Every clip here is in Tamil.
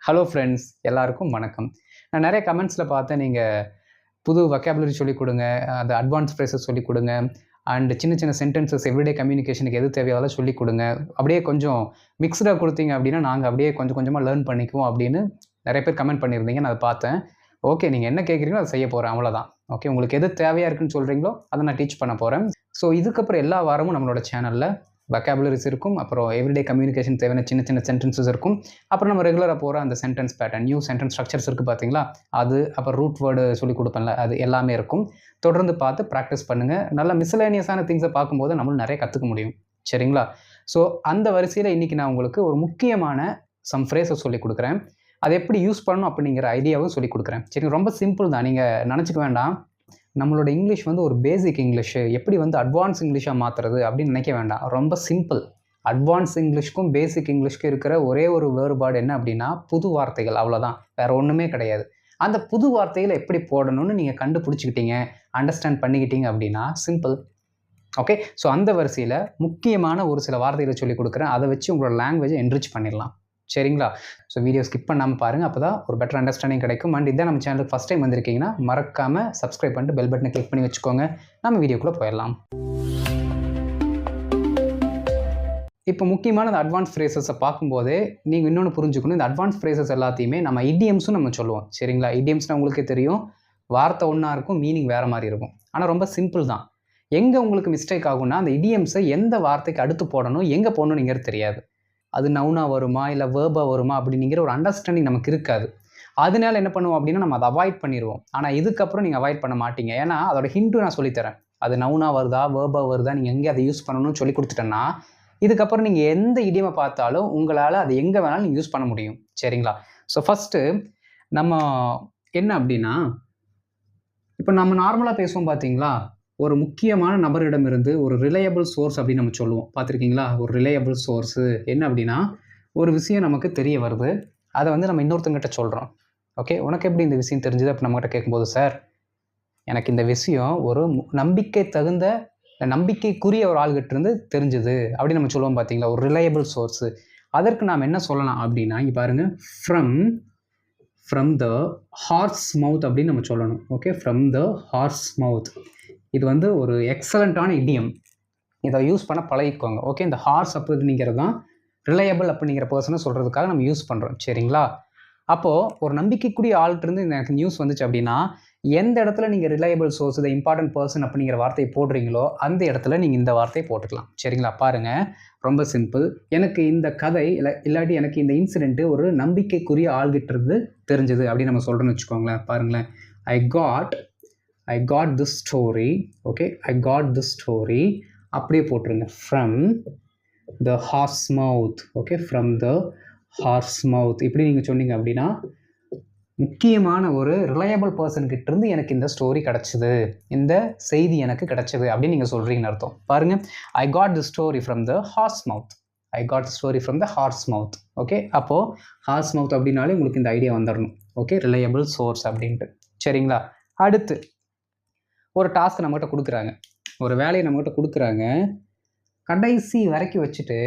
ஹலோ ஃப்ரெண்ட்ஸ், எல்லாருக்கும் வணக்கம். நான் நிறைய கமெண்ட்ஸில் பார்த்தேன், நீங்கள் புது வொக்காபுலரி சொல்லிக் கொடுங்க, அந்த அட்வான்ஸ் ஃப்ரேசஸ் சொல்லிக் கொடுங்க, அண்ட் சின்ன சின்ன சென்டென்சஸ் எவ்ரிடே கம்யூனிகேஷனுக்கு எது தேவையோ அதெல்லாம் சொல்லிக் கொடுங்க. அப்படியே கொஞ்சம் மிக்ஸ்டாக கொடுத்தீங்க அப்படின்னா நாங்கள் அப்படியே கொஞ்சம் கொஞ்சமாக லேர்ன் பண்ணிக்குவோம் அப்படின்னு நிறைய பேர் கமெண்ட் பண்ணியிருந்தீங்க. நான் அதை பார்த்தேன். ஓகே, நீங்கள் என்ன கேட்குறீங்களோ அதை செய்ய போகிறேன், அவ்வளோதான். ஓகே, உங்களுக்கு எது தேவையாக இருக்குன்னு சொல்கிறீங்களோ அதை நான் டீச் பண்ண போகிறேன். ஸோ இதுக்கப்புறம் எல்லா வாரமும் நம்மளோட சேனலில் வொக்காபுலரிஸ் இருக்கும், அப்புறம் எவ்ரிடே கம்யூனிகேஷன் தேவையான சின்ன சின்ன சென்டென்சஸ் இருக்கும், அப்புறம் நம்ம ரெகுலராக போகிற அந்த sentence pattern, new sentence structures இருக்குது பார்த்தீங்களா, அது அப்புறம் ரூட் வேர்டு சொல்லிக் கொடுப்பேன்ல, அது எல்லாமே இருக்கும். தொடர்ந்து பார்த்து ப்ராக்டிஸ் பண்ணுங்கள். நல்ல மிஸ்லேனியஸான திங்ஸை பார்க்கும்போது நம்மளும் நிறைய கற்றுக்க முடியும். சரிங்களா? ஸோ அந்த வரிசையில் இன்றைக்கி நான் உங்களுக்கு ஒரு முக்கியமான சம் ஃப்ரேஸை சொல்லிக் கொடுக்குறேன். அதை எப்படி யூஸ் பண்ணணும் அப்படிங்கிற ஐடியாவும் சொல்லிக் கொடுக்குறேன். சரி, ரொம்ப சிம்பிள் தான், நீங்கள் நினச்சிக்க வேண்டாம் நம்மளோட இங்கிலீஷ் வந்து ஒரு பேசிக் இங்கிலீஷு எப்படி வந்து அட்வான்ஸ் இங்கிலீஷாக மாற்றுறது அப்படின்னு நினைக்க வேண்டாம். ரொம்ப சிம்பிள். அட்வான்ஸ் இங்கிலீஷ்க்கும் பேசிக் இங்கிலீஷ்க்கும் இருக்கிற ஒரே ஒரு வேறுபாடு என்ன அப்படின்னா புது வார்த்தைகள், அவ்வளோதான். வேறு ஒன்றுமே கிடையாது. அந்த புது வார்த்தைகளை எப்படி போடணும்னு நீங்கள் கண்டுபிடிச்சிக்கிட்டீங்க, அண்டர்ஸ்டாண்ட் பண்ணிக்கிட்டீங்க அப்படின்னா சிம்பிள். ஓகே, ஸோ அந்த வரிசையில் முக்கியமான ஒரு சில வார்த்தைகளை சொல்லிக் கொடுக்குறேன். அதை வச்சு உங்களோட லாங்குவேஜை என்ரிச் பண்ணிடலாம். சரிங்களா? ஸோ வீடியோ ஸ்கிப் பண்ணாமல் பாருங்கள், அப்போ தான் ஒரு பெட்டர் அண்டர்ஸ்டாண்டிங் கிடைக்கும். அண்ட் இதான் நம்ம சேனலுக்கு ஃபஸ்ட் டைம் வந்திருக்கீங்கன்னா மறக்காமல் சப்ஸ்கிரைப் பண்ணிட்டு பெல் பட்டனை கிளிக் பண்ணி வச்சுக்கோங்க. நம்ம வீடியோக்குள்ளே போயிடலாம். இப்போ முக்கியமான இந்த அட்வான்ஸ் ஃப்ரேசஸை பார்க்கும்போதே நீங்கள் இன்னொன்று புரிஞ்சுக்கணும். இந்த அட்வான்ஸ் ஃப்ரேசஸ் எல்லாத்தையுமே நம்ம இடியம்ஸும் நம்ம சொல்லுவோம். சரிங்களா? இடியம்ஸ்னால் உங்களுக்கே தெரியும், வார்த்தை ஒன்றா இருக்கும், மீனிங் வேறு மாதிரி இருக்கும். ஆனால் ரொம்ப சிம்பிள் தான். எங்கே உங்களுக்கு மிஸ்டேக் ஆகும்னா அந்த இடியம்ஸை எந்த வார்த்தைக்கு அடுத்து போடணும், எங்கே போடணும்னுங்கிறது தெரியாது. அது நவுனாக வருமா இல்லை வேர்பாக வருமா அப்படிங்கிற ஒரு அண்டர்ஸ்டாண்டிங் நமக்கு இருக்காது. அதனால என்ன பண்ணுவோம் அப்படின்னா நம்ம அதை அவாய்ட் பண்ணிடுவோம். ஆனால் இதுக்கப்புறம் நீங்கள் அவாய்ட் பண்ண மாட்டீங்க. ஏன்னா அதோட ஹிண்ட்டும் நான் சொல்லித்தரேன். அது நவுனாக வருதா வேர்பாக வருதா, நீங்கள் எங்கே அதை யூஸ் பண்ணணும்னு சொல்லி கொடுத்துட்டேன்னா இதுக்கப்புறம் நீங்கள் எந்த இடியமை பார்த்தாலும் உங்களால் அது எங்கே வேணாலும் நீங்கள் யூஸ் பண்ண முடியும். சரிங்களா? ஸோ ஃபஸ்ட்டு நம்ம என்ன அப்படின்னா, இப்போ நம்ம நார்மலாக பேசுவோம் பார்த்தீங்களா, ஒரு முக்கியமான நபரிடமிருந்து ஒரு ரிலையபிள் சோர்ஸ் அப்படின்னு நம்ம சொல்லுவோம். பார்த்துருக்கீங்களா? ஒரு ரிலையபிள் சோர்ஸு என்ன அப்படின்னா, ஒரு விஷயம் நமக்கு தெரிய வருது, அதை வந்து நம்ம இன்னொருத்தங்கிட்ட சொல்கிறோம். ஓகே, உனக்கு எப்படி இந்த விஷயம் தெரிஞ்சுது அப்படி நம்மகிட்ட கேட்கும்போது, சார் எனக்கு இந்த விஷயம் ஒரு நம்பிக்கை தகுந்த நம்பிக்கைக்குரிய ஒரு ஆள்கிட்ட இருந்து தெரிஞ்சுது அப்படின்னு நம்ம சொல்லுவோம் பார்த்தீங்களா, ஒரு ரிலையபிள் சோர்ஸு. அதற்கு நாம் என்ன சொல்லலாம் அப்படின்னா, இங்கே பாருங்கள், ஃப்ரம் த ஹார்ஸ் மவுத் அப்படின்னு நம்ம சொல்லணும். ஓகே, ஃப்ரம் த ஹார்ஸ் மவுத். இது வந்து ஒரு எக்ஸலண்ட்டான இடியம். இதை யூஸ் பண்ண பழகிக்கோங்க. ஓகே, இந்த ஹார்ஸ் அப்படிங்கிறது தான் ரிலையபிள் அப்படிங்கிற பர்சனை சொல்கிறதுக்காக நம்ம யூஸ் பண்ணுறோம். சரிங்களா? அப்போது ஒரு நம்பிக்கைக்குரிய ஆள்கிட்டருந்து எனக்கு நியூஸ் வந்துச்சு அப்படின்னா எந்த இடத்துல நீங்கள் reliable source, the important person அப்படிங்கிற வார்த்தையை போடுறீங்களோ அந்த இடத்துல நீங்கள் இந்த வார்த்தையை போட்டுக்கலாம். சரிங்களா? பாருங்கள், ரொம்ப சிம்பிள். எனக்கு இந்த கதை இல்லாட்டி எனக்கு இந்த இன்சிடென்ட்டு ஒரு நம்பிக்கைக்குரிய ஆள்கிட்டருந்து தெரிஞ்சுது அப்படின்னு நம்ம சொல்கிறோன்னு வச்சுக்கோங்களேன். பாருங்களேன், I got this story. Okay, I got this story. அப்படியே போட்டுருங்க, from the horse mouth. Okay, from the horse mouth. இப்படி நீங்கள் சொன்னீங்க அப்படின்னா முக்கியமான ஒரு ரிலையபிள் பர்சன் கிட்ட இருந்து எனக்கு இந்த ஸ்டோரி கிடச்சிது, இந்த செய்தி எனக்கு கிடச்சிது அப்படின்னு நீங்கள் சொல்கிறீங்கன்னு அர்த்தம். பாருங்கள், I got the story from the horse mouth. I got the story from the horse mouth. Okay, அப்போது ஹார்ஸ் மவுத் அப்படின்னாலே உங்களுக்கு இந்த ஐடியா வந்துடணும். ஓகே, ரிலையபிள் சோர்ஸ் அப்படின்ட்டு. சரிங்களா? அடுத்து ஒரு டாஸ்க் நம்மகிட்ட கொடுக்குறாங்க, ஒரு வேலையை நம்மகிட்ட கொடுக்குறாங்க. கடைசி வரைக்கும் வச்சுட்டு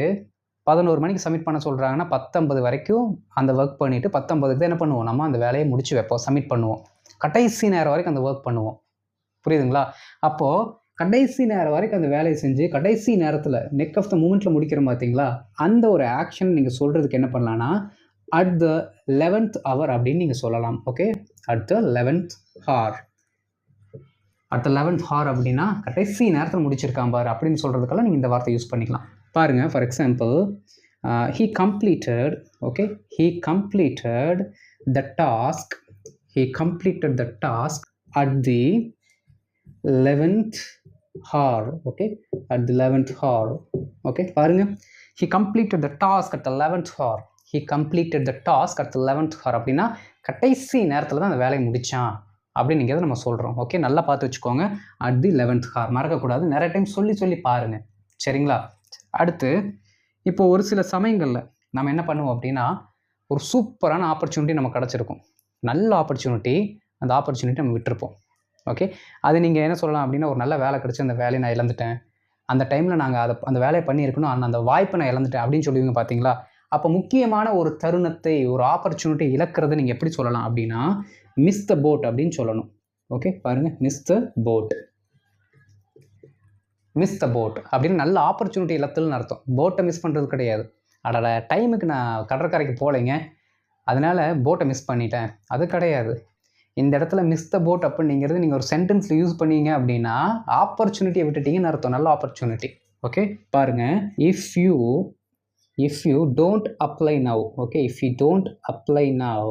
11 மணிக்கு சப்மிட் பண்ண சொல்கிறாங்கன்னா 19 வரைக்கும் அந்த ஒர்க் பண்ணிவிட்டு 19க்கு என்ன பண்ணுவோம், நம்ம அந்த வேலையை முடிச்சு வைப்போம், சப்மிட் பண்ணுவோம். கடைசி நேரம் வரைக்கும் அந்த ஒர்க் பண்ணுவோம். புரியுதுங்களா? அப்போது கடைசி நேரம் வரைக்கும் அந்த வேலையை செஞ்சு கடைசி நேரத்தில் நெக் ஆஃப் த மூமெண்ட்டில் முடிக்கிறோம் பார்த்தீங்களா, அந்த ஒரு ஆக்ஷன் நீங்கள் சொல்கிறதுக்கு என்ன பண்ணலான்னா அட் த 11th hour அப்படின்னு நீங்கள் சொல்லலாம். Okay, at the 11th hour. At the 11th hour அப்படின்னா கடைசி நேரத்தில் முடிச்சிருக்கான் பாரு அப்படின்னு சொல்கிறதுக்கெல்லாம் நீங்கள் இந்த வார்த்தை யூஸ் பண்ணிக்கலாம். பாருங்கள், for example, he completed the task at the 11th hour. Okay, at the 11th hour. Okay, பாருங்கள், he completed the task at the 11th hour. He completed the task at the 11th hour அப்படின்னா கடைசி நேரத்தில் தான் அந்த வேலையை முடித்தான் அப்படின்னு நீங்கள் நம்ம சொல்கிறோம். ஓகே, நல்லா பார்த்து வச்சுக்கோங்க. அட் தி 11th hour மறக்கக்கூடாது. நிறைய டைம் சொல்லி பாருங்கள். சரிங்களா? அடுத்து, இப்போ ஒரு சில சமயங்களில் நம்ம என்ன பண்ணுவோம் அப்படின்னா, ஒரு சூப்பரான ஆப்பர்ச்சுனிட்டி நமக்கு கிடச்சிருக்கும், நல்ல ஆப்பர்ச்சுனிட்டி. அந்த ஆப்பர்ச்சுனிட்டி நம்ம விட்டுருப்போம். ஓகே, அது நீங்கள் என்ன சொல்லலாம் அப்படின்னா, ஒரு நல்ல வேலை கிடச்சி அந்த வேலையை நான் இழந்துட்டேன், அந்த டைமில் நாங்கள் அந்த வேலையை பண்ணியிருக்கணும், அந்த வாய்ப்பை நான் இழந்துட்டேன் அப்படின்னு சொல்லுவீங்க பார்த்தீங்களா. அப்போ முக்கியமான ஒரு தருணத்தை, ஒரு ஆப்பர்ச்சுனிட்டி இழக்கிறத நீங்கள் எப்படி சொல்லலாம் அப்படின்னா, மிஸ் த போட் அப்படின்னு சொல்லணும். ஓகே, பாருங்கள், miss the boat. Miss the boat அப்படின்னு நல்ல ஆப்பர்ச்சுனிட்டி இழத்தல்னு அர்த்தம். போட்டை மிஸ் பண்ணுறது கிடையாது. அடட, டைமுக்கு நான் கடற்கரைக்கு போகலைங்க, அதனால் போட்டை மிஸ் பண்ணிட்டேன், அது கிடையாது. இந்த இடத்துல மிஸ் த போட் அப்படிங்கிறது நீங்கள் ஒரு சென்டென்ஸில் யூஸ் பண்ணீங்க அப்படின்னா ஆப்பர்ச்சுனிட்டியை விட்டுட்டீங்கன்னு அர்த்தம். நல்ல ஆப்பர்ச்சுனிட்டி. ஓகே, பாருங்கள், if you don't apply now, okay, if you don't apply now,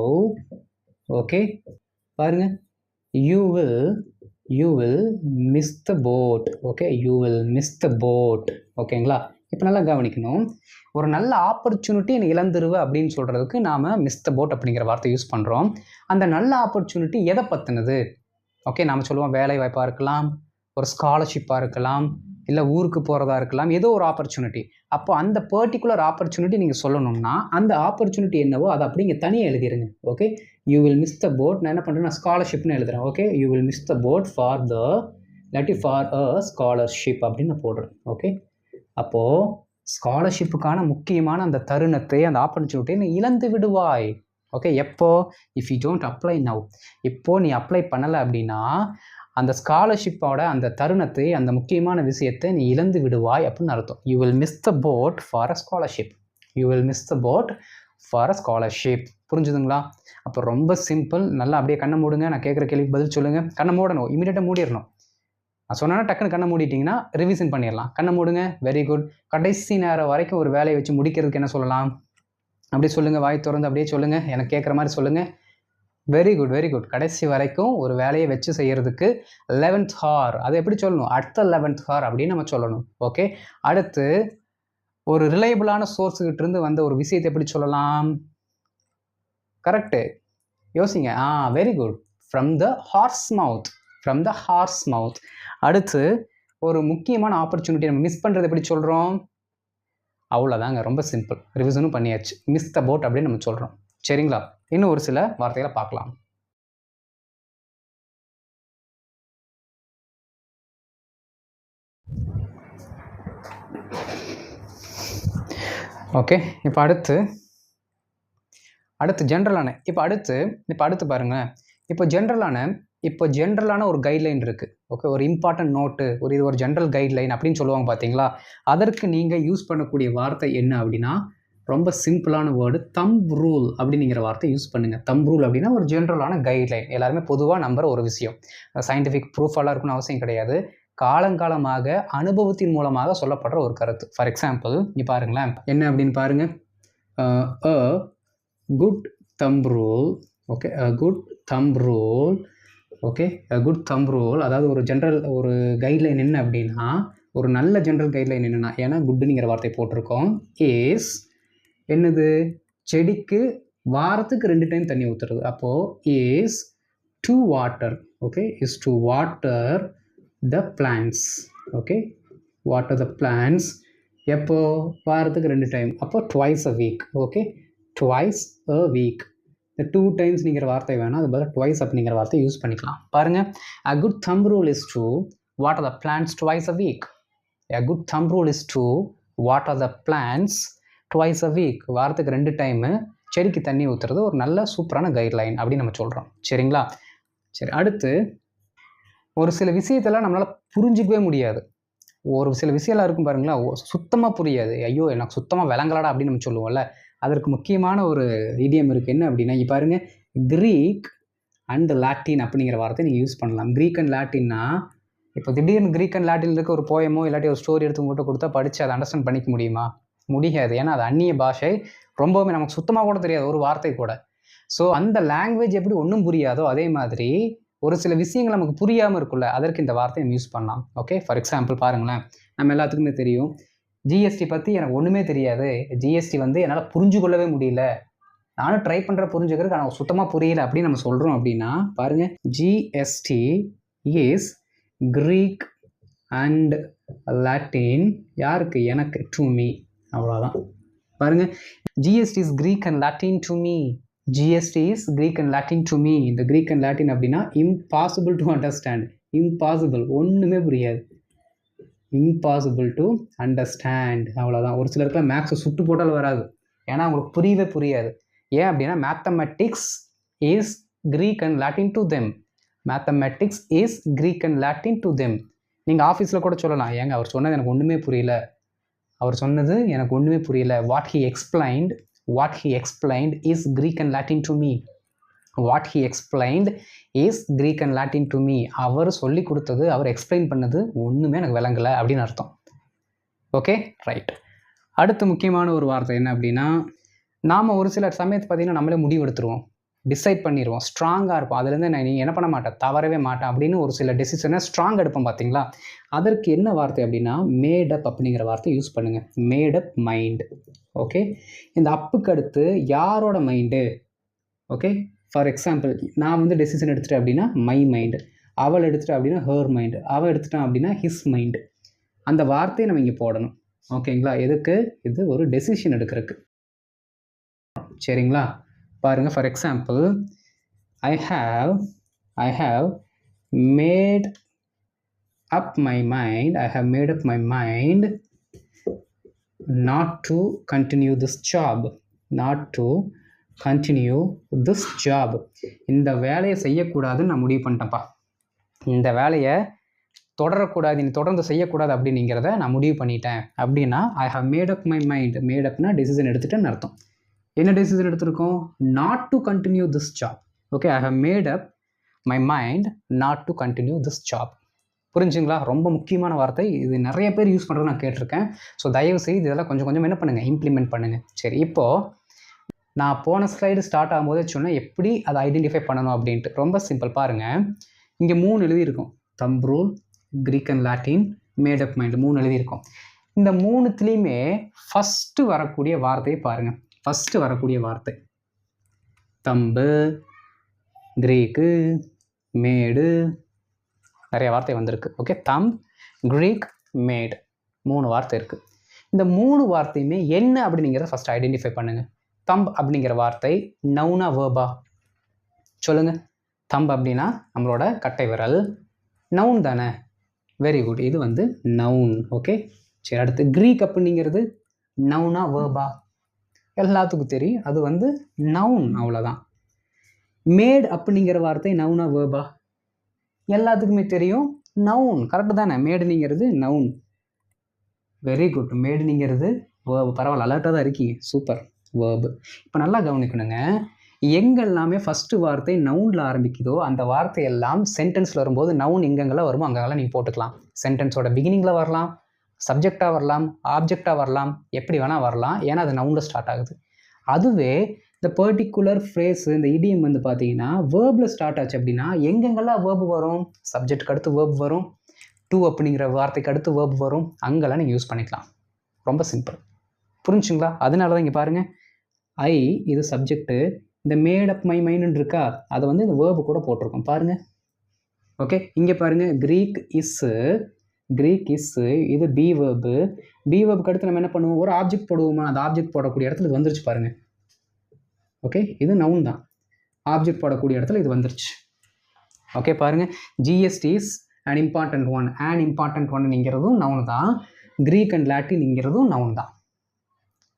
okay, பாருங்க, you will miss the boat. okay, you will miss the boat. ஓகேங்களா? இப்போ நல்லா கவனிக்கணும். ஒரு நல்ல ஆப்பர்ச்சுனிட்டி நீ இழந்துருவ அப்படின்னு சொல்கிறதுக்கு நாம் மிஸ் த போட் அப்படிங்கிற வார்த்தை யூஸ் பண்ணுறோம். அந்த நல்ல ஆப்பர்ச்சுனிட்டி எதை பற்றினது? ஓகே, நாம் சொல்லுவோம் வேலை வாய்ப்பாக இருக்கலாம், ஒரு ஸ்காலர்ஷிப்பாக இருக்கலாம், இல்லை ஊருக்கு போகிறதா இருக்கலாம், ஏதோ ஒரு ஆப்பர்ச்சுனிட்டி. அப்போ அந்த பர்டிகுலர் ஆப்பர்ச்சுனிட்டி நீங்கள் சொல்லணும்னா அந்த ஆப்பர்ச்சுனிட்டி என்னவோ அதை அப்படி இங்கே தனியாக எழுதிடுங்க. Okay, you will miss the boat. நான் என்ன பண்ணுறேன், நான் ஸ்காலர்ஷிப்னு எழுதுறேன். Okay, you will miss the boat for the இல்லாட்டி ஃபார் அ ஸ்காலர்ஷிப் அப்படின்னு நான் போடுறேன். ஓகே, அப்போது ஸ்காலர்ஷிப்புக்கான முக்கியமான அந்த தருணத்தை, அந்த ஆப்பர்ச்சுனிட்டியை நீ இழந்து விடுவாய். ஓகே, எப்போ? If you don't apply now. இப்போது நீ அப்ளை பண்ணலை அப்படின்னா அந்த ஸ்காலர்ஷிப்போட அந்த தருணத்தை, அந்த முக்கியமான விஷயத்தை நீ இழந்து விடுவாய் அப்படின்னு அர்த்தம். You will miss the boat for a scholarship. You will miss the boat for a scholarship. புரிஞ்சுதுங்களா? அப்போ ரொம்ப சிம்பிள். நல்லா அப்படியே கண்ணை மூடுங்க. நான் கேட்குற கேள்விக்கு பதில் சொல்லுங்கள். கண்ணை மூடணும், இமீடியட்டாக மூடிடணும். நான் சொன்னா டக்குன்னு கண்ணை மூடிட்டிங்கன்னா ரிவிஷன் பண்ணிடலாம். கண்ணை மூடுங்க. Very good. கடைசி நேரம் வரைக்கும் ஒரு வேலையை வச்சு முடிக்கிறதுக்கு என்ன சொல்லலாம்? அப்படியே சொல்லுங்கள், வாய் திறந்து அப்படியே சொல்லுங்கள், எனக்கு கேட்குற மாதிரி சொல்லுங்கள். Very good, very good. கடைசி வரைக்கும் ஒரு வேலையை வச்சு செய்கிறதுக்கு 11th hour. அதை எப்படி சொல்லணும்? அடுத்த 11th hour அப்படின்னு நம்ம சொல்லணும். ஓகே, அடுத்து ஒரு ரிலையபிளான சோர்ஸுக்கிட்ட இருந்து வந்த ஒரு விஷயத்தை எப்படி சொல்லலாம்? கரெக்டு, யோசிங்க. Very good. From the horse mouth. From the horse mouth. அடுத்து ஒரு முக்கியமான ஆப்பர்ச்சுனிட்டி நம்ம மிஸ் பண்ணுறது எப்படி சொல்கிறோம்? அவ்வளோதாங்க, ரொம்ப சிம்பிள். ரிவிஷனும் பண்ணியாச்சு. மிஸ் த போட் அப்படின்னு நம்ம சொல்கிறோம். சரிங்களா? இன்னும் ஒரு சில வார்த்தைகளை பார்க்கலாம். ஓகே, இப்போ அடுத்து ஜென்ரலான அடுத்து பாருங்கள். இப்போ ஜென்ரலான ஒரு கைட்லைன் இருக்குது. ஓகே, ஒரு இம்பார்ட்டன்ட் நோட்டு, இது ஒரு ஜென்ரல் கைட்லைன் அப்படின்னு சொல்லுவாங்க பார்த்தீங்களா? அதற்கு நீங்கள் யூஸ் பண்ணக்கூடிய வார்த்தை என்ன அப்படின்னா, ரொம்ப சிம்பிளான வேர்டு தம்ப் ரூல் அப்படிங்கிற வார்த்தை யூஸ் பண்ணுங்கள். தம்ப் ரூல் அப்படின்னா ஒரு ஜென்ரலான கைட்லைன், எல்லாருமே பொதுவாக நம்புகிற ஒரு விஷயம். சயின்டிஃபிக் ப்ரூஃபெல்லாம் இருக்குன்னு அவசியம் கிடையாது. காலங்காலமாக அனுபவத்தின் மூலமாக சொல்லப்படுற ஒரு கருத்து. ஃபார் எக்ஸாம்பிள் நீ பாருங்களேன், என்ன அப்படின்னு பாருங்கள். A good thumb rule. Okay, a good thumb rule. Okay, a good thumb rule அதாவது ஒரு கைட்லைன் என்ன அப்படின்னா, ஒரு நல்ல ஜென்ரல் கைட்லைன் என்னென்னா, ஏன்னா குட்டுங்கிற வார்த்தை போட்டிருக்கோம். இஸ் என்னது? செடிக்கு வாரத்துக்கு 2 டைம் தண்ணி ஊற்றுறது. அப்போது is to water. Okay, is to water the plants. Okay, water the plants எப்போ? வாரத்துக்கு 2 டைம். அப்போ twice a week. Okay, twice a week. இந்த 2 டைம்ஸ்ங்கிற வார்த்தை வேணாம், அது பதிலாக ட்வைஸ் அப்படிங்கிற வார்த்தை யூஸ் பண்ணிக்கலாம். பாருங்கள், a good thumb rule is to water the plants twice a week. A good thumb rule is to water the plants twice a week. வாரத்துக்கு 2 டைமு செடிக்கு தண்ணி ஊற்றுறது ஒரு நல்ல சூப்பரான கைட்லைன் அப்படின்னு நம்ம சொல்கிறோம். சரிங்களா? சரி, அடுத்து ஒரு சில விஷயத்தெல்லாம் நம்மளால் புரிஞ்சிக்கவே முடியாது. ஒரு சில விஷயம்லாம் இருக்கும் பாருங்களா, சுத்தமாக புரியாது. ஐயோ, எனக்கு சுத்தமாக விளங்கலடா அப்படின்னு நம்ம சொல்லுவோம்ல, அதற்கு முக்கியமான ஒரு இடியம் இருக்குது. என்ன அப்படின்னா, இங்கே பாருங்கள், கிரீக் அண்ட் லாட்டின் அப்படிங்கிற வார்த்தை நீங்கள் யூஸ் பண்ணலாம். கிரீக் அண்ட் லாட்டின்னா, இப்போ திடீர்னு கிரீக் அண்ட் லாட்டின் இருக்க ஒரு போயமோ இல்லாட்டி ஒரு ஸ்டோரி எடுத்து உங்கள்கிட்ட கொடுத்தா படித்து அதை அண்டர்ஸ்டாண்ட் பண்ணிக்க முடியுமா? முடியாது. ஏன்னா அது அந்நிய பாஷை, ரொம்பவுமே நமக்கு சுத்தமாக கூட தெரியாது ஒரு வார்த்தை கூட. ஸோ அந்த லாங்குவேஜ் எப்படி ஒன்றும் புரியாதோ அதே மாதிரி ஒரு சில விஷயங்கள் நமக்கு புரியாமல் இருக்குல்ல, அதற்கு இந்த வார்த்தையை நம்ம யூஸ் பண்ணலாம். ஓகே, ஃபார் எக்ஸாம்பிள் பாருங்களேன், நம்ம எல்லாத்துக்குமே தெரியும் ஜிஎஸ்டி பற்றி எனக்கு ஒன்றுமே தெரியாது, ஜிஎஸ்டி என்னால் புரிஞ்சு கொள்ளவே முடியல, நானும் ட்ரை பண்ணுற புரிஞ்சுக்கிறதுக்கு ஆனால் சுத்தமாக புரியல அப்படின்னு நம்ம சொல்கிறோம். அப்படின்னா பாருங்கள், GST is Greek and Latin. யாருக்கு? எனக்கு. To me. அவ்வளோதான். பாருங்கள், GST is Greek and Latin to me. GST is Greek and Latin to me. இந்த கிரீக் அண்ட் லாட்டின் அப்படின்னா இம்பாசிபிள் டு அண்டர்ஸ்டாண்ட். இம்பாசிபிள், ஒன்றுமே புரியாது. Impossible to understand. அவ்வளோதான். ஒரு சிலருக்குலாம் மேக்ஸை சுட்டு போட்டால் வராது. ஏன்னா உங்களுக்கு புரியவே புரியாது. ஏன் அப்படின்னா mathematics is Greek and Latin to them. Mathematics is Greek and Latin to them. நீங்கள் ஆஃபீஸில் கூட சொல்லலாம், ஏங்க அவர் சொன்னது எனக்கு ஒன்றுமே புரியல, What he explained is Greek and Latin to me. What he explained is Greek and Latin to me. அவர் சொல்லி கொடுத்தது, அவர் எக்ஸ்பிளைன் பண்ணது ஒன்றுமே எனக்கு விளங்கலை அப்படின்னு அர்த்தம். Okay, right. அடுத்து முக்கியமான ஒரு வார்த்தை என்ன அப்படின்னா, நாம் ஒரு சில சமயத்தை பார்த்திங்கன்னா நம்மளே முடிவு எடுத்துருவோம், டிசைட் பண்ணிடுவோம், ஸ்ட்ராங்காக இருப்போம். அதுலேருந்து நான் நீ என்ன பண்ண மாட்டேன், தவறவே மாட்டேன் அப்படின்னு ஒரு சில டெசிஷனை ஸ்ட்ராங் எடுப்போம் பார்த்தீங்களா. அதற்கு என்ன வார்த்தை அப்படின்னா மேடப் அப்படிங்கிற வார்த்தை யூஸ் பண்ணுங்கள். Made up mind. ஓகே, இந்த அப்புக்கு அடுத்து யாரோட மைண்டு? ஓகே, ஃபார் எக்ஸாம்பிள் நான் வந்து டெசிஷன் எடுத்துட்டேன் அப்படின்னா மை மைண்டு, அவள் எடுத்துட்டேன் அப்படின்னா ஹர் மைண்டு, அவள் எடுத்துட்டான் அப்படின்னா ஹிஸ் மைண்டு. அந்த வார்த்தையை நம்ம இங்கே போடணும். ஓகேங்களா, எதுக்கு? இது ஒரு டெசிஷன் எடுக்கிறதுக்கு. சரிங்களா, பாருங்கள். For example I have made up my mind not to continue this job. இந்த வேலையை செய்யக்கூடாதுன்னு நான் முடிவு பண்ணிட்டேன்ப்பா. இந்த வேலையை தொடரக்கூடாது, நீ தொடர்ந்து செய்யக்கூடாது அப்படிங்கிறத நான் முடிவு பண்ணிட்டேன் அப்படின்னா I have made up my mind. மேடப்னா டெசிஷன் எடுத்துட்டேன்னு அர்த்தம். என்ன டெசிஷன் எடுத்திருக்கோம்? Not to continue this job. Okay, I have made up my mind not to continue this job. புரிஞ்சுங்களா? ரொம்ப முக்கியமான வார்த்தை இது, நிறைய பேர் யூஸ் பண்ணுறது நான் கேட்டிருக்கேன். ஸோ தயவு செய்து இதெல்லாம் கொஞ்சம் கொஞ்சம் என்ன பண்ணுங்கள், இம்ப்ளிமெண்ட் பண்ணுங்கள். சரி, இப்போது நான் போன ஸ்லைடு ஸ்டார்ட் ஆகும்போதே சொன்னேன் எப்படி அதை ஐடென்டிஃபை பண்ணணும் அப்படின்ட்டு. ரொம்ப சிம்பிள். பாருங்கள், இங்கே 3 எழுதியிருக்கும். Thumb rule, Greek and Latin, made up mind, 3 எழுதியிருக்கும். இந்த 3த்துலேயுமே ஃபஸ்ட்டு வரக்கூடிய வார்த்தையை பாருங்கள். ஃபஸ்ட்டு வரக்கூடிய வார்த்தை தம்பு, கிரீக்கு, மேடு, நிறைய வார்த்தை வந்திருக்கு. ஓகே, தம்ப், கிரீக், மேட், 3 வார்த்தை இருக்குது. இந்த 3 வார்த்தையுமே என்ன அப்படிங்கிறத ஃபஸ்ட் ஐடென்டிஃபை பண்ணுங்கள். தம்ப் அப்படிங்கிற வார்த்தை நவுனா வேர்பா? சொல்லுங்கள். தம்ப் அப்படின்னா நம்மளோட கட்டை விரல், நவுன் தானே? வெரி குட், இது வந்து நவுன். ஓகே, சரி. அடுத்து கிரீக் அப்படிங்கிறது நவுனா வேர்பா? எல்லாத்துக்கும் தெரியும், அது வந்து நவுன், அவ்வளோதான். மேட் அப்படிங்கிற வார்த்தை நவுனா வேர்பா? எல்லாத்துக்குமே தெரியும், நவுன். கரெக்டு தானே? மேடுங்கிறது நவுன். வெரி குட், மேடுங்கிறது வேர்பு. பரவாயில்ல, அலர்ட்டாக தான் இருக்கீங்க, சூப்பர். வேர்பு. இப்போ நல்லா கவனிக்கணுங்க, எங்கெல்லாமே ஃபஸ்ட்டு வார்த்தை நவுனில் ஆரம்பிக்குதோ அந்த வார்த்தையெல்லாம் சென்டென்ஸில் வரும்போது நவுன் எங்கெங்கெல்லாம் வருமோ அங்கெல்லாம் நீங்கள் போட்டுக்கலாம். சென்டென்ஸோட பிகினிங்கில் வரலாம், சப்ஜெக்டாக வரலாம், ஆப்ஜெக்டாக வரலாம், எப்படி வேணால் வரலாம். ஏன்னா அது நவுனில் ஸ்டார்ட் ஆகுது. அதுவே இந்த பர்டிகுலர் ஃப்ரேஸு, இந்த இடியம் வந்து பார்த்தீங்கன்னா வேர்பில் ஸ்டார்ட் ஆச்சு அப்படின்னா எங்கெங்கெல்லாம் வேர்பு வரும்? சப்ஜெக்டுக்கு அடுத்து வேர்பு வரும், டு அப்படிங்கிற வார்த்தைக்கு அடுத்து வேர்பு வரும், அங்கெல்லாம் நீங்கள் யூஸ் பண்ணிக்கலாம். ரொம்ப சிம்பிள். புரிஞ்சுங்களா? அதனால தான் இங்கே பாருங்கள், ஐ இது சப்ஜெக்டு, இந்த மேட் அப் மை மைண்ட் இருக்கா, அதை வந்து இந்த வேர்பு கூட போட்டிருக்கோம் பாருங்கள். ஓகே, இங்கே பாருங்கள், கிரீக் இஸ்ஸு, இது பி வேர்பு. பி வேர்புக்கு அடுத்து நம்ம என்ன பண்ணுவோம்? ஒரு ஆப்ஜெக்ட் போடுவோமா? அந்த ஆப்ஜெக்ட் போடக்கூடிய இடத்துல இது வந்துருச்சு பாருங்கள். ஓகே, இது நவுன் தான். ஆப்ஜெக்ட் போடக்கூடிய இடத்துல இது வந்துருச்சு. ஓகே, பாருங்கள், ஜிஎஸ்டிஸ் அண்ட் இம்பார்ட்டன்ட் ஒன்னுங்கிறதும் நவுன் தான். கிரீக் அண்ட் லாட்டின்ங்கிறதும் நவுன் தான்.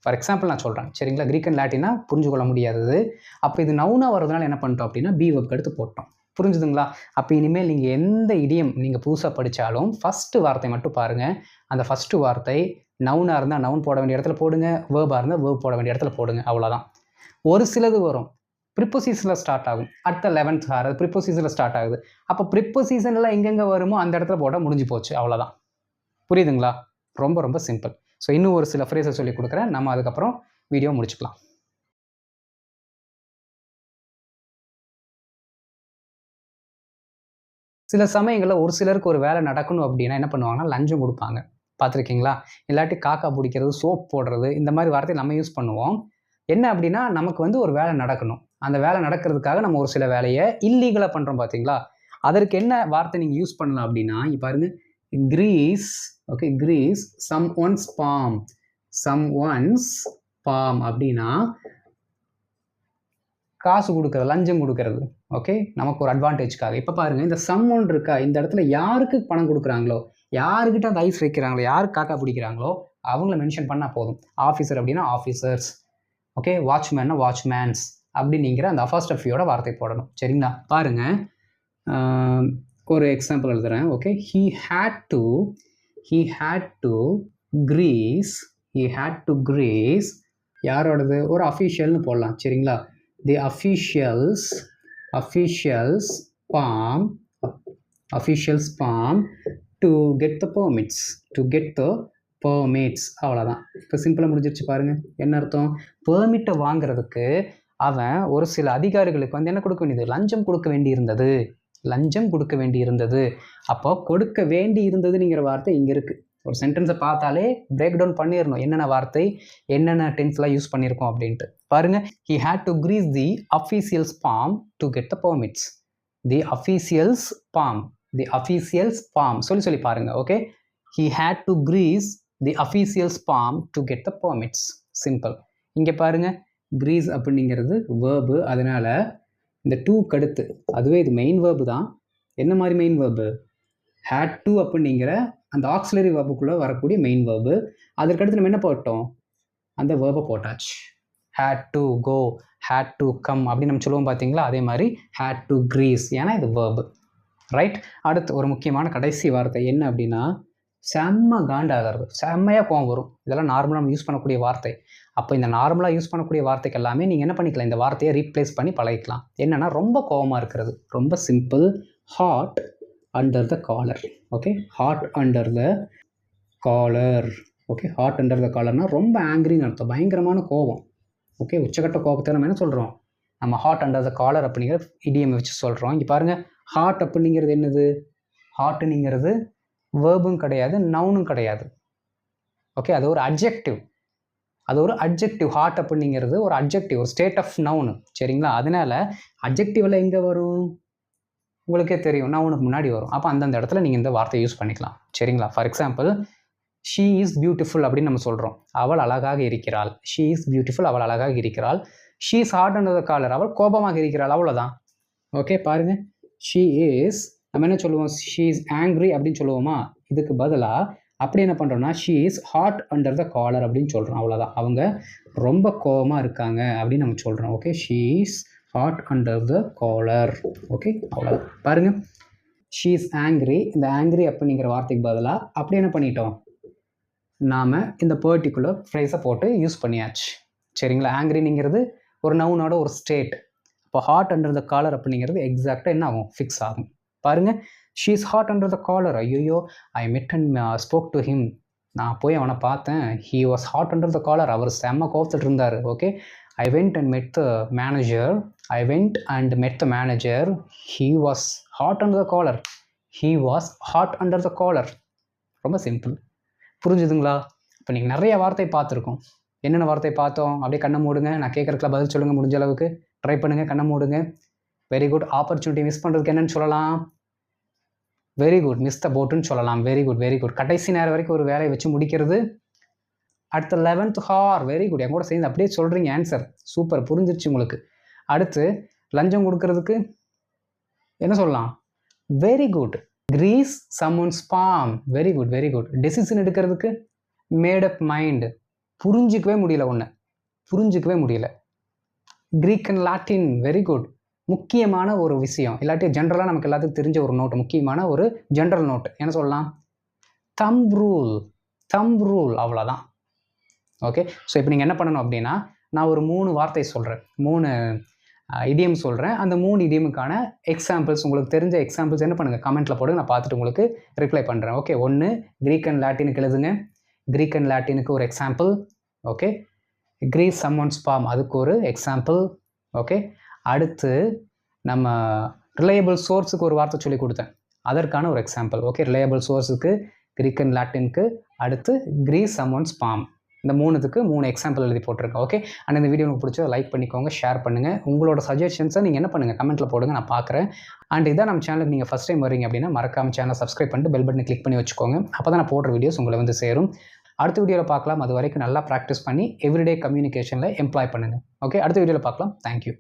ஃபார் எக்ஸாம்பிள் நான் சொல்கிறேன், சரிங்களா? கிரீக் அண்ட் லாட்டினா புரிஞ்சு கொள்ள முடியாதது. அப்போ இது நவுனாக வரதுனால என்ன பண்ணிட்டோம் அப்படின்னா பி வேர்புக்கு அடுத்து போட்டோம். புரிஞ்சுதுங்களா? அப்போ இனிமேல் நீங்கள் எந்த இடியம் நீங்கள் புதுசாக படித்தாலும் ஃபஸ்ட்டு வார்த்தை மட்டும் பாருங்கள். அந்த ஃபஸ்ட்டு வார்த்தை நவுனாக இருந்தால் நவுன் போட வேண்டிய இடத்துல போடுங்க, வேர்பாக இருந்தால் வேர்ப் போட வேண்டிய இடத்துல போடுங்க, அவ்வளோதான். ஒரு சிலது வரும், ப்ரிப்போசிஷனில் ஸ்டார்ட் ஆகும். அடுத்த 11th அது ப்ரிப்போசிஷனில் ஸ்டார்ட் ஆகுது. அப்போ ப்ரிப்போசிஷனில் எங்கெங்கே வருமோ அந்த இடத்துல போட்டால் முடிஞ்சு போச்சு, அவ்வளோதான். புரியுதுங்களா? ரொம்ப ரொம்ப சிம்பிள். ஸோ இன்னும் ஒரு சில ஃப்ரேஸை சொல்லி கொடுக்குறேன், நம்ம அதுக்கப்புறம் வீடியோ முடிச்சுக்கலாம். சில சமயங்களில் ஒரு சிலருக்கு ஒரு வேலை நடக்கணும் அப்படின்னா என்ன பண்ணுவாங்கன்னா லஞ்சம் கொடுப்பாங்க, பார்த்துருக்கீங்களா? இல்லாட்டி காக்கா பிடிக்கிறது, சோப் போடுறது, இந்த மாதிரி வார்த்தையை நம்ம யூஸ் பண்ணுவோம். என்ன அப்படின்னா நமக்கு வந்து ஒரு வேலை நடக்கணும், அந்த வேலை நடக்கிறதுக்காக நம்ம ஒரு சில வேலையை இல்லீகலாக பண்ணுறோம் பார்த்தீங்களா? அதற்கு என்ன வார்த்தை நீங்கள் யூஸ் பண்ணலாம் அப்படின்னா, இப்போ பாருங்க, Greece. Okay, Greece someone's palm அப்படின்னா காசு கொடுக்குறது, லஞ்சம் கொடுக்கறது. ஓகே, நமக்கு ஒரு அட்வான்டேஜ்க்காக. இப்போ பாருங்கள், இந்த someone இருக்கா, இந்த இடத்துல யாருக்கு பணம் கொடுக்குறாங்களோ, யாருக்கிட்ட அந்த ஐஸ் வைக்கிறாங்களோ, யாருக்கு காக்கா பிடிக்கிறாங்களோ அவங்கள மென்ஷன் பண்ணால் போதும். ஆஃபீஸர் அப்படின்னா ஆஃபீஸர்ஸ், ஓகே, வாட்ச்மேன்னா வாட்ச்மேன்ஸ் அப்படிங்கிற அந்த அஃபாஸ்ட்ரஃபியோட வார்த்தை போடணும். சரிங்களா? பாருங்கள், ஒரு எக்ஸாம்பிள் எழுதுகிறேன். Okay, he had to grease யாரோடது? ஒரு அஃபிஷியல்னு போடலாம். சரிங்களா? தி officials palm to get the permits. அவ்வளோதான். இப்போ சிம்பிளாக முடிஞ்சிருச்சு பாருங்கள். என்ன அர்த்தம்? பெர்மிட்டை வாங்குறதுக்கு அவன் ஒரு சில அதிகாரிகளுக்கு வந்து என்ன கொடுக்க வேண்டியது? லஞ்சம் கொடுக்க வேண்டியிருந்தது. அப்போ கொடுக்க வேண்டி இருந்ததுங்கிற வார்த்தை இங்கே இருக்குது. ஒரு சென்டென்ஸை பார்த்தாலே பிரேக் டவுன் பண்ணிடணும், என்னென்ன வார்த்தை என்னென்ன டென்ஸ்லாம் யூஸ் பண்ணியிருக்கோம் அப்படின்ட்டு. பாருங்கள், he had to grease the officials' palm to get the permits. the officials' palm சொல்லி பாருங்கள். Okay, he had to grease the officials' palm to get the permits. Simple. இங்கே பாருங்கள், grease அப்படிங்கிறது வேர்பு, அதனால் இந்த டூ கடுத்து அதுவே இது மெயின் வேர்பு தான். என்ன மாதிரி மெயின் வேர்பு? had to அப்படிங்கிற அந்த ஆக்சிலரி வேர்புக்குள்ளே வரக்கூடிய மெயின் வேர்பு. அதற்கடுத்து நம்ம என்ன போட்டோம்? அந்த வேர்பை போட்டாச்சு. had to go, had to come அப்படின்னு நம்ம சொல்லுவோம் பார்த்தீங்களா? அதே மாதிரி had to grease, ஏன்னா இது வேர்பு. ரைட். அடுத்து ஒரு முக்கியமான கடைசி வார்த்தை என்ன அப்படின்னா, செம்ம காண்டாகிறது, செம்மையாக கோவம் வரும். இதெல்லாம் நார்மலாக நம்ம யூஸ் பண்ணக்கூடிய வார்த்தை. அப்போ இந்த நார்மலாக யூஸ் பண்ணக்கூடிய வார்த்தைக்கு எல்லாமே நீங்கள் என்ன பண்ணிக்கலாம்? இந்த வார்த்தையை ரீப்ளேஸ் பண்ணி பழகிக்கலாம். என்னென்னா, ரொம்ப கோவமாக இருக்கிறது. ரொம்ப simple. Hot under the collar. Okay, hot under the collar. Okay, hot under the காலர்னால் ரொம்ப ஆங்கிரின்னு அர்த்தம், பயங்கரமான கோபம். ஓகே, உச்சக்கட்ட கோபத்தை நம்ம என்ன சொல்கிறோம்? நம்ம ஹாட் அண்டர் த காலர் அப்படிங்கிற இடியம் வச்சு சொல்கிறோம். இங்கே பாருங்கள், ஹாட் அப்படிங்கிறது என்னது? ஹாட்டுங்கிறது வேர்பும் கிடையாது, நவுனும் கிடையாது. ஓகே, அது ஒரு அட்ஜெக்டிவ். ஹாட் அப்படிங்கிறது ஒரு அட்ஜெக்டிவ், ஒரு ஸ்டேட் ஆஃப் நவுனு. சரிங்களா? அதனால் அட்ஜெக்டிவில் எங்கே வரும்? உங்களுக்கே தெரியும், நவுனுக்கு முன்னாடி வரும். அப்போ அந்தந்த இடத்துல நீங்கள் இந்த வார்த்தையை யூஸ் பண்ணிக்கலாம். சரிங்களா? For example, she is beautiful அப்படின்னு நம்ம சொல்கிறோம். அவள் அழகாக இருக்கிறாள். ஷீ இஸ் பியூட்டிஃபுல், அவள் அழகாக இருக்கிறாள். She is hot under the collar, அவள் கோபமாக இருக்கிறாள். அவ்வளோதான். ஓகே, பாருங்கள், ஷீ இஸ், நம்ம என்ன சொல்லுவோம்? ஷீ இஸ் ஆங்க்ரி அப்படின்னு சொல்லுவோமா? இதுக்கு பதிலாக அப்படி என்ன பண்ணுறோம்னா, she is hot under the collar அப்படின்னு சொல்கிறோம். அவ்வளோதான். அவங்க ரொம்ப கோபமாக இருக்காங்க அப்படின்னு நம்ம சொல்கிறோம். Okay, she is hot under the collar. Okay, அவ்வளோதான். பாருங்கள், ஷீ இஸ் ஆங்க்ரி, இந்த ஆங்க்ரி அப்படிங்கிற வார்த்தைக்கு பதிலாக அப்படி என்ன பண்ணிட்டோம்? நாம் இந்த பர்டிகுலர் ஃப்ரேஸை போட்டு யூஸ் பண்ணியாச்சு. சரிங்களா? ஆங்க்ரிங்கிறது ஒரு நவுனோட ஒரு ஸ்டேட். இப்போ ஹாட் அண்டர் த காலர் அப்படிங்கிறது எக்ஸாக்டாக என்ன ஆகும்? ஃபிக்ஸ் ஆகும். பாருங்கள், she is hot under the collar. ஐயோ, ஐ மெட் அண்ட் ஸ்போக் டு ஹிம். நான் போய் அவனை பார்த்தேன். He was hot under the collar. அவர் செம்ம கோவத்தில் இருந்தார். Okay, I went and met the manager. He was hot under the collar. ரொம்ப சிம்பிள். புரிஞ்சுதுங்களா? இப்போ நீங்கள் நிறைய வார்த்தை பார்த்துருக்கோம். என்னென்ன வார்த்தை பார்த்தோம்? அப்படியே கண்ணை மூடுங்க, நான் கேட்குறதுக்குலாம் பதில் சொல்லுங்கள். முடிஞ்ச அளவுக்கு ட்ரை பண்ணுங்கள், கண்ணை மூடுங்க. Very good. ஆப்பர்ச்சுனிட்டி மிஸ் பண்ணுறதுக்கு என்னென்னு சொல்லலாம்? வெரி குட், மிஸ் த போட்டுன்னு சொல்லலாம். Very good. கடைசி நேரம் வரைக்கும் ஒரு வேலையை வச்சு முடிக்கிறது. அடுத்த 11th ஹார். Very good. என் கூட சேர்ந்து அப்படியே சொல்கிறீங்க ஆன்சர். சூப்பர், புரிஞ்சிருச்சு உங்களுக்கு. அடுத்து லஞ்சம் கொடுக்கறதுக்கு என்ன சொல்லலாம்? Very good. Grease someone's palm. Very good. Decision எடுக்கிறதுக்கு மேட் அப் மைண்ட். புரிஞ்சிக்கவே முடியல. Greek and Latin. Very good. முக்கியமான ஒரு விஷயம், இல்லாட்டி ஜென்ரலாக நமக்கு எல்லாத்துக்கும் தெரிஞ்ச ஒரு நோட், முக்கியமான ஒரு ஜென்ரல் நோட் என்ன சொல்லலாம்? Thumb rule. அவ்வளோதான். ஓகே, ஸோ இப்போ நீங்கள் என்ன பண்ணணும் அப்படின்னா, நான் ஒரு 3 வார்த்தை சொல்கிறேன், 3 இடியம் சொல்கிறேன். அந்த 3 இடியமுக்கான எக்ஸாம்பிள்ஸ், உங்களுக்கு தெரிஞ்ச எக்ஸாம்பிள்ஸ் என்ன பண்ணுங்கள்? கமெண்ட்டில் போடுங்க, நான் பார்த்துட்டு உங்களுக்கு ரிப்ளை பண்ணுறேன். ஓகே, 1 கிரீக் அண்ட் லாட்டினுக்கு எழுதுங்க. கிரீக் அண்ட் லாட்டினுக்கு ஒரு example. Okay, grease someone's palm, அதுக்கு ஒரு எக்ஸாம்பிள். ஓகே, அடுத்து நம்ம ரிலையபிள் சோர்ஸுக்கு ஒரு வார்த்தை சொல்லி கொடுத்தேன், அதற்கான ஒரு எக்ஸாம்பிள். ஓகே, ரிலையபிள் சோர்ஸுக்கு, கிரீக் அண்ட் லாட்டினுக்கு, அடுத்து கிரீஸ் சம்மன்ஸ் பாம், இந்த 3த்துக்கு 3 எக்ஸாம்பிள் எழுதி போட்டிருக்கேன். ஓகே, அண்ட் இந்த வீடியோ உங்களுக்கு பிடிச்சா லைக் பண்ணிக்கோங்க, ஷேர் பண்ணுங்கள். உங்களோட சஜஷன்ஸை நீங்கள் என்ன பண்ணுங்கள்? கமெண்ட்டில் போடுங்க, நான் பார்க்குறேன். அண்ட் இதான் நம்ம சேனலுக்கு நீங்கள் ஃபஸ்ட் டைம் வரீங்க அப்படின்னா மறக்காம சேனலை சப்ஸ்கிரைப் பண்ணிட்டு பெல் பட்டனை கிளிக் பண்ணி வச்சுக்கோங்க. அப்போ தான் நான் போடுற வீடியோஸ் உங்களை வந்து சேரும். அடுத்த வீடியோவில் பார்க்கலாம். அது வரைக்கும் நல்லா ப்ராக்டிஸ் பண்ணி எவ்ரிடே கம்யூனிகேஷனில் எம்ப்ளாய் பண்ணுங்கள். ஓகே, அடுத்த வீடியோவில் பார்க்கலாம். தேங்க்யூ.